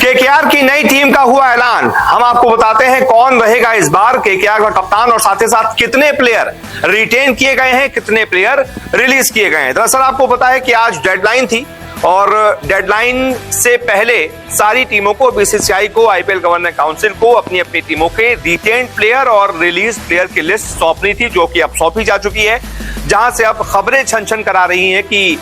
KKR की नई team का हुआ ऐलान। हम आपको बताते हैं कौन रहेगा इस बार केकेआर का कप्तान और साथ ही साथ कितने प्लेयर रिटेन किए गए हैं, कितने प्लेयर रिलीज किए गए हैं। दरअसल आपको पता है कि आज डेडलाइन थी और डेडलाइन से पहले सारी टीमों को, बीसीसीआई को, आईपीएल गवर्नर काउंसिल को अपनी अपनी टीमों के रिटेन प्लेयर और रिलीज प्लेयर की लिस्ट सौंपनी थी, जो कि अब सौंपी जा चुकी है। जहां से अब खबरें छन छन करा रही हैं कि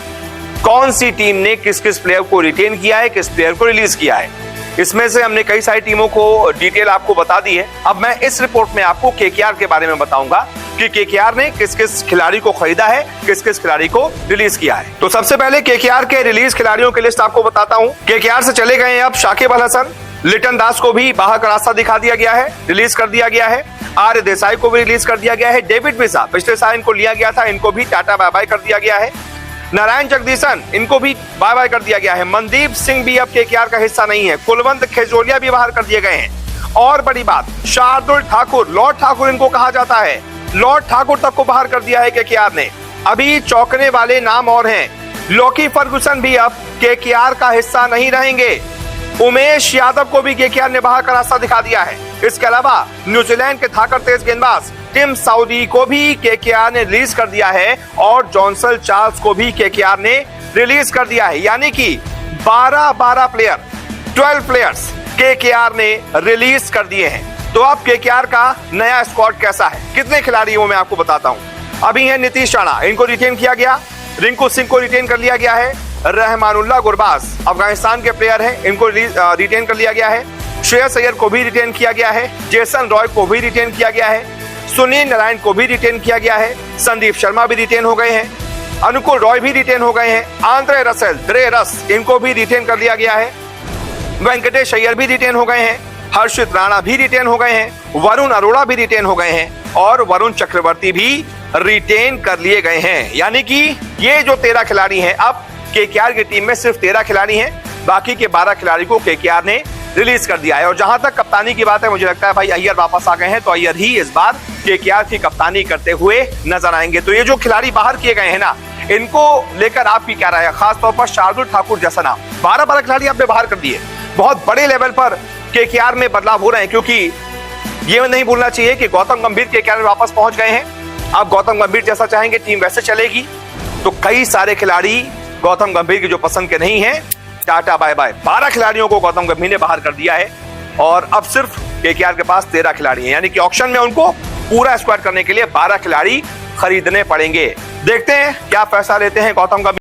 कौन सी टीम ने किस किस प्लेयर को रिटेन किया है, किस प्लेयर को रिलीज किया है। इसमें से हमने कई सारी टीमों को डिटेल आपको बता दी है। अब मैं इस रिपोर्ट में आपको केकेआर के बारे में बताऊंगा कि केकेआर ने किस किस खिलाड़ी को खरीदा है, किस किस खिलाड़ी को रिलीज किया है। तो सबसे पहले केकेआर के रिलीज खिलाड़ियों की लिस्ट आपको बताता हूं। केकेआर से चले गए हैं अब शाकिब अल हसन, लिटन दास को भी बाहर का रास्ता दिखा दिया गया है, रिलीज कर दिया गया है। आर्य देसाई को भी रिलीज कर दिया गया है। डेविड विसा, पिछले साल इनको लिया गया था, इनको भी टाटा बाय बाय कर दिया गया है। नारायण जगदीशन, इनको भी बाय बाय कर दिया गया है। मनदीप सिंह भी अब केकेआर का हिस्सा नहीं है। कुलवंत खेजोलिया भी बाहर कर दिए गए हैं। और बड़ी बात, शार्दुल ठाकुर, लॉर्ड ठाकुर इनको कहा जाता है, लॉर्ड ठाकुर तक को बाहर कर दिया है केकेआर ने। अभी चौंकने वाले नाम और हैं, लोकी फर्गुसन भी अब केकेआर का हिस्सा नहीं रहेंगे। उमेश यादव को भी केकेआर ने बाहर का रास्ता दिखा दिया है। इसके अलावा न्यूजीलैंड के धाकड़ तेज गेंदबाज टिम साउदी को भी केकेआर ने रिलीज कर दिया है और जॉनसन चार्ल्स को भी केकेआर ने रिलीज कर दिया है। यानी कि 12 प्लेयर, 12 प्लेयर्स केकेआर ने रिलीज कर दिए हैं। तो अब केकेआर का नया स्क्वाड कैसा है, कितने खिलाड़ी वो मैं आपको बताता हूं। अभी है नीतीश राणा, इनको रिटेन किया गया। रिंकू सिंह को रिटेन कर लिया गया है। रहमानुल्लाह गुरबाज अफगानिस्तान के प्लेयर हैं, इनको रिटेन कर लिया गया है। श्रेयस अय्यर को भी रिटेन किया गया है। जेसन रॉय को भी रिटेन किया गया है। सुनील नारायण को भी रिटेन किया गया है। संदीप शर्मा भी रिटेन हो गए हैं। अनुकुल रॉय भी रिटेन हो गए हैं। आंद्रे रसेल, द्रे रस, इनको भी रिटेन कर लिया गया है। वेंकटेश अय्यर भी रिटेन हो गए हैं। हर्षित राणा भी रिटेन हो गए हैं। वरुण अरोड़ा भी रिटेन हो गए हैं और वरुण चक्रवर्ती भी रिटेन कर लिए गए हैं। यानी कि ये जो 13 खिलाड़ी हैं, अब केकेआर की टीम में सिर्फ 13 खिलाड़ी हैं, बाकी के 12 खिलाड़ी को केकेआर ने रिलीज कर दिया है। और जहां तक कप्तानी की बात है, मुझे लगता है भाई अय्यर वापस आ गए हैं, तो अय्यर ही इस बार केकेआर की कप्तानी करते हुए नजर आएंगे। तो ये जो खिलाड़ी बाहर किए गए हैं ना, इनको लेकर आपकी क्या राय है? खासतौर पर शार्दुल ठाकुर जैसा नाम, 12 खिलाड़ी आपने बाहर कर दिए। बहुत बड़े लेवल पर केकेआर में बदलाव हो रहे हैं, क्योंकि ये नहीं भूलना चाहिए कि गौतम गंभीर केकेआर में वापस पहुंच गए हैं। अब गौतम गंभीर जैसा चाहेंगे टीम वैसे चलेगी। तो कई सारे खिलाड़ी गौतम गंभीर की जो पसंद के नहीं है, टाटा बाय बाय। 12 खिलाड़ियों को गौतम गंभीर ने बाहर कर दिया है और अब सिर्फ केकेआर के पास 13 खिलाड़ी हैं। यानी कि ऑक्शन में उनको पूरा स्क्वाड करने के लिए 12 खिलाड़ी खरीदने पड़ेंगे। देखते हैं क्या फैसला लेते हैं गौतम गंभीर।